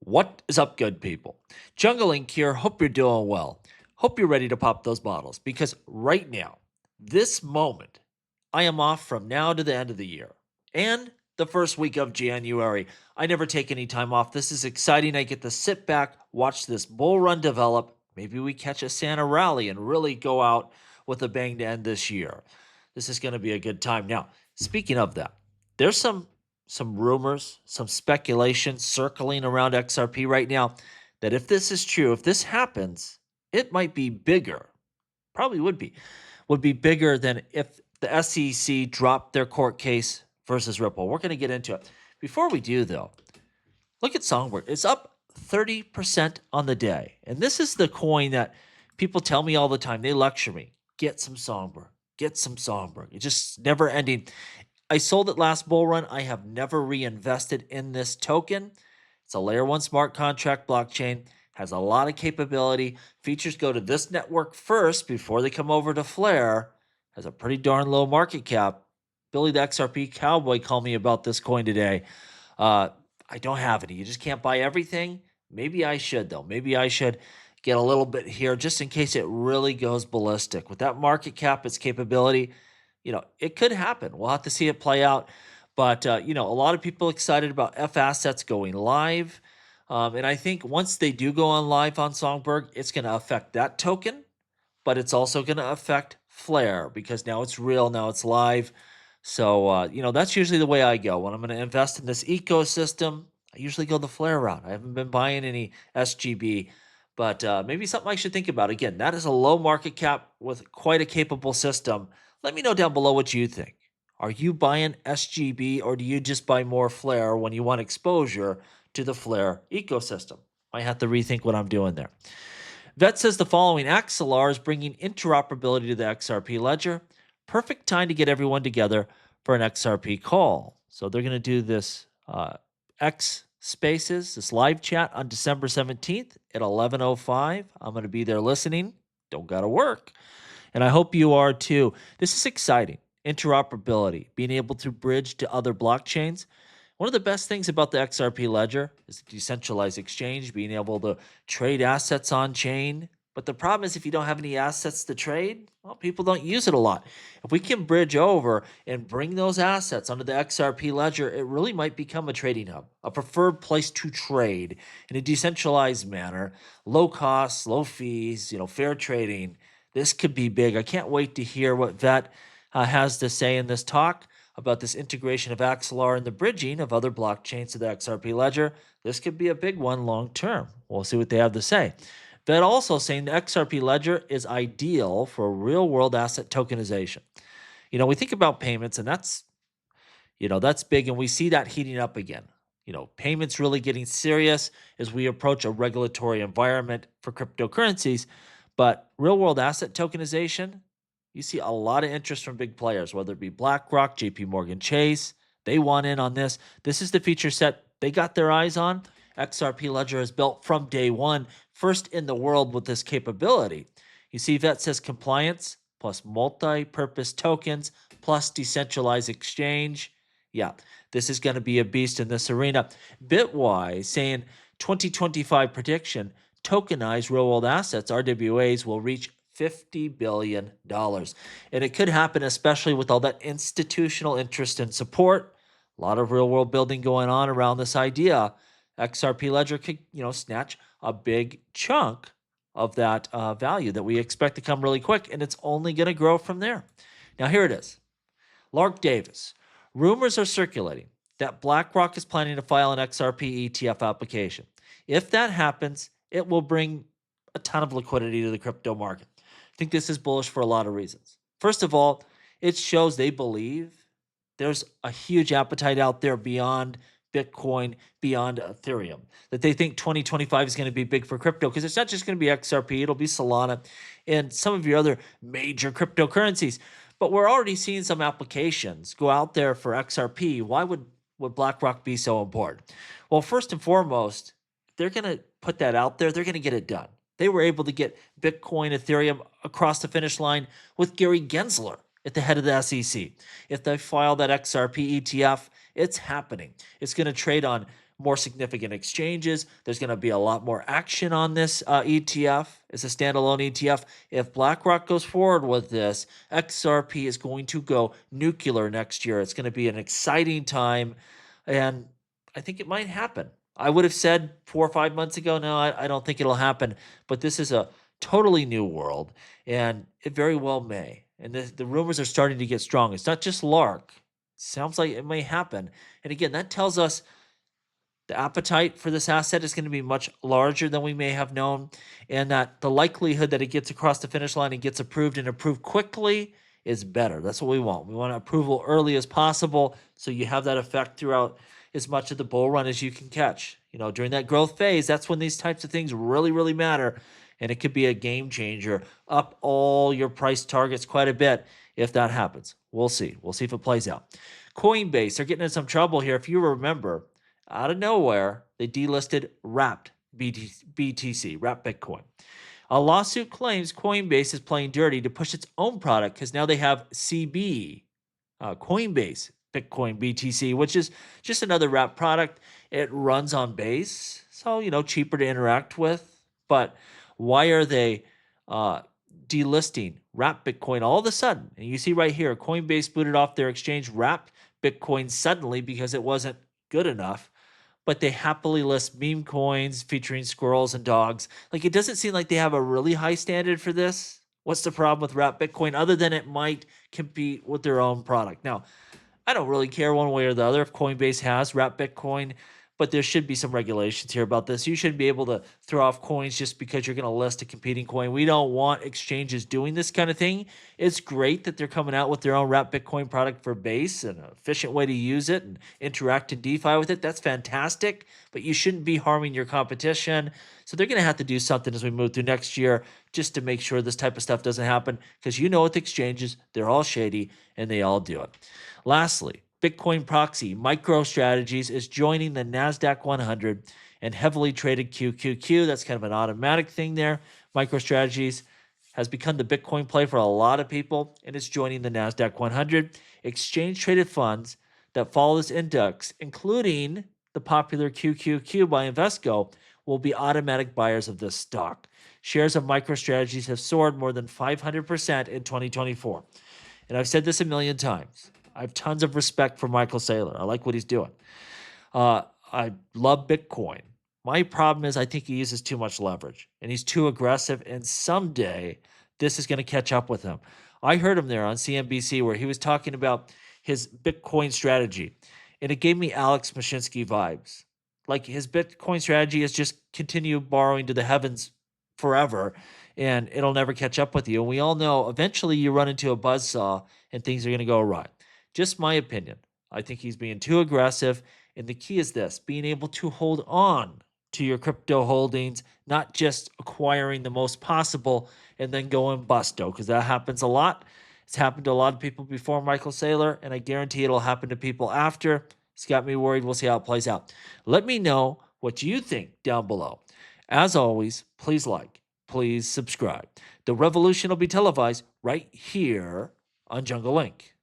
What is up, good people? Jungle Ink here. Hope you're doing well. Hope you're ready to pop those bottles because right now, this moment, I am off from now to the end of the year and the first week of January. I never take any time off. This is exciting. I get to sit back, watch this bull run develop. Maybe we catch a Santa rally and really go out with a bang to end this year. This is going to be a good time. Now, speaking of that, there's some rumors, some speculation circling around XRP right now that if this is true, if this happens, it might be bigger. Probably would be bigger than if the SEC dropped their court case versus Ripple. We're going to get into it. Before we do, though, look at Songbird. It's up 30% on the day. And this is the coin that people tell me all the time. They lecture me. Get some Songbird. Get some Songbird. It's just never ending. I sold it last bull run. I have never reinvested in this token. It's a layer 1 smart contract blockchain, has a lot of capability. Features go to this network first before they come over to Flare. Has a pretty darn low market cap. Billy the XRP Cowboy called me about this coin today. I don't have any. You just can't buy everything. Maybe I should, though. Maybe I should get a little bit here just in case it really goes ballistic. With that market cap, its capability, it could happen. We'll have to see it play out. But, a lot of people excited about F assets going live. And I think once they do go on live on Songbird, it's going to affect that token, but it's also going to affect Flare because now it's real, now it's live. So, that's usually the way I go. When I'm going to invest in this ecosystem, I usually go the Flare route. I haven't been buying any SGB, but maybe something I should think about. Again, that is a low market cap with quite a capable system. Let me know down below what you think. Are you buying SGB or do you just buy more Flare when you want exposure to the Flare ecosystem? I have to rethink what I'm doing there. Vet says the following: Axelar is bringing interoperability to the XRP ledger. Perfect time to get everyone together for an XRP call. So they're going to do this X Spaces, this live chat on December 17th at 11:05. I'm going to be there listening. Don't got to work. And I hope you are too. This is exciting. Interoperability, being able to bridge to other blockchains. One of the best things about the XRP ledger is the decentralized exchange, being able to trade assets on chain. But the problem is if you don't have any assets to trade, well, people don't use it a lot. If we can bridge over and bring those assets onto the XRP ledger, it really might become a trading hub, a preferred place to trade in a decentralized manner, low costs, low fees, fair trading. This could be big. I can't wait to hear what Vet has to say in this talk about this integration of Axelar and the bridging of other blockchains to the XRP ledger. This could be a big one long term. We'll see what they have to say. Vet also saying the XRP ledger is ideal for real world asset tokenization. We think about payments, and that's big, and we see that heating up again. Payments really getting serious as we approach a regulatory environment for cryptocurrencies. But real world asset tokenization, you see a lot of interest from big players, whether it be BlackRock, JP Morgan Chase. They want in on this. This is the feature set they got their eyes on. XRP Ledger is built from day one, first in the world with this capability. You see, Vet says compliance plus multi-purpose tokens plus decentralized exchange. Yeah, this is going to be a beast in this arena. Bitwise saying 2025 prediction, tokenized real world assets, RWAs, will reach $50 billion. And it could happen, especially with all that institutional interest and support. A lot of real world building going on around this idea. XRP Ledger could, snatch a big chunk of that value that we expect to come really quick, and it's only going to grow from there. Now, here it is. Lark Davis. Rumors are circulating that BlackRock is planning to file an XRP ETF application. If that happens, it will bring a ton of liquidity to the crypto market. I think this is bullish for a lot of reasons. First of all, it shows they believe there's a huge appetite out there beyond Bitcoin, beyond Ethereum, that they think 2025 is going to be big for crypto because it's not just going to be XRP, it'll be Solana and some of your other major cryptocurrencies. But we're already seeing some applications go out there for XRP. Why would BlackRock be so important? Well, first and foremost, they're going to put that out there. They're going to get it done. They were able to get Bitcoin, Ethereum across the finish line with Gary Gensler at the head of the SEC. If they file that XRP ETF, it's happening. It's going to trade on more significant exchanges. There's going to be a lot more action on this ETF. It's a standalone ETF. If BlackRock goes forward with this, XRP is going to go nuclear next year. It's going to be an exciting time, and I think it might happen. I would have said 4 or 5 months ago, no, I don't think it'll happen. But this is a totally new world, and it very well may. And the rumors are starting to get strong. It's not just Lark. Sounds like it may happen. And again, that tells us the appetite for this asset is going to be much larger than we may have known, and that the likelihood that it gets across the finish line and gets approved and approved quickly is better. That's what we want. We want approval early as possible so you have that effect throughout as much of the bull run as you can catch. During that growth phase, that's when these types of things really, really matter, and it could be a game changer, up all your price targets quite a bit if that happens. We'll see. We'll see if it plays out. Coinbase, they're getting in some trouble here. If you remember, out of nowhere, they delisted Wrapped BTC, Wrapped Bitcoin. A lawsuit claims Coinbase is playing dirty to push its own product because now they have CB, Coinbase Bitcoin BTC, which is just another Wrapped product. It runs on Base, so, cheaper to interact with. But why are they delisting Wrapped Bitcoin all of a sudden? And you see right here, Coinbase booted off their exchange Wrapped Bitcoin suddenly because it wasn't good enough, but they happily list meme coins featuring squirrels and dogs. Like, it doesn't seem like they have a really high standard for this. What's the problem with Wrapped Bitcoin other than it might compete with their own product? Now, I don't really care one way or the other if Coinbase has Wrapped Bitcoin, but there should be some regulations here about this. You shouldn't be able to throw off coins just because you're going to list a competing coin. We don't want exchanges doing this kind of thing. It's great that they're coming out with their own Wrapped Bitcoin product for Base and an efficient way to use it and interact in DeFi with it. That's fantastic, but you shouldn't be harming your competition. So they're going to have to do something as we move through next year just to make sure this type of stuff doesn't happen, because with exchanges, they're all shady and they all do it. Lastly, Bitcoin proxy MicroStrategies is joining the NASDAQ 100 and heavily traded QQQ. That's kind of an automatic thing there. MicroStrategies has become the Bitcoin play for a lot of people, and it's joining the NASDAQ 100. Exchange-traded funds that follow this index, including the popular QQQ by Invesco, will be automatic buyers of this stock. Shares of MicroStrategies have soared more than 500% in 2024. And I've said this a million times. I have tons of respect for Michael Saylor. I like what he's doing. I love Bitcoin. My problem is I think he uses too much leverage and he's too aggressive, and someday this is going to catch up with him. I heard him there on CNBC where he was talking about his Bitcoin strategy, and it gave me Alex Mashinsky vibes. Like, his Bitcoin strategy is just continue borrowing to the heavens forever, and it'll never catch up with you. And we all know eventually you run into a buzzsaw and things are going to go awry. Just my opinion. I think he's being too aggressive. And the key is this: being able to hold on to your crypto holdings, not just acquiring the most possible and then going busto, because that happens a lot. It's happened to a lot of people before Michael Saylor, and I guarantee it'll happen to people after. It's got me worried. We'll see how it plays out. Let me know what you think down below. As always, please like, please subscribe. The revolution will be televised right here on Jungle Link.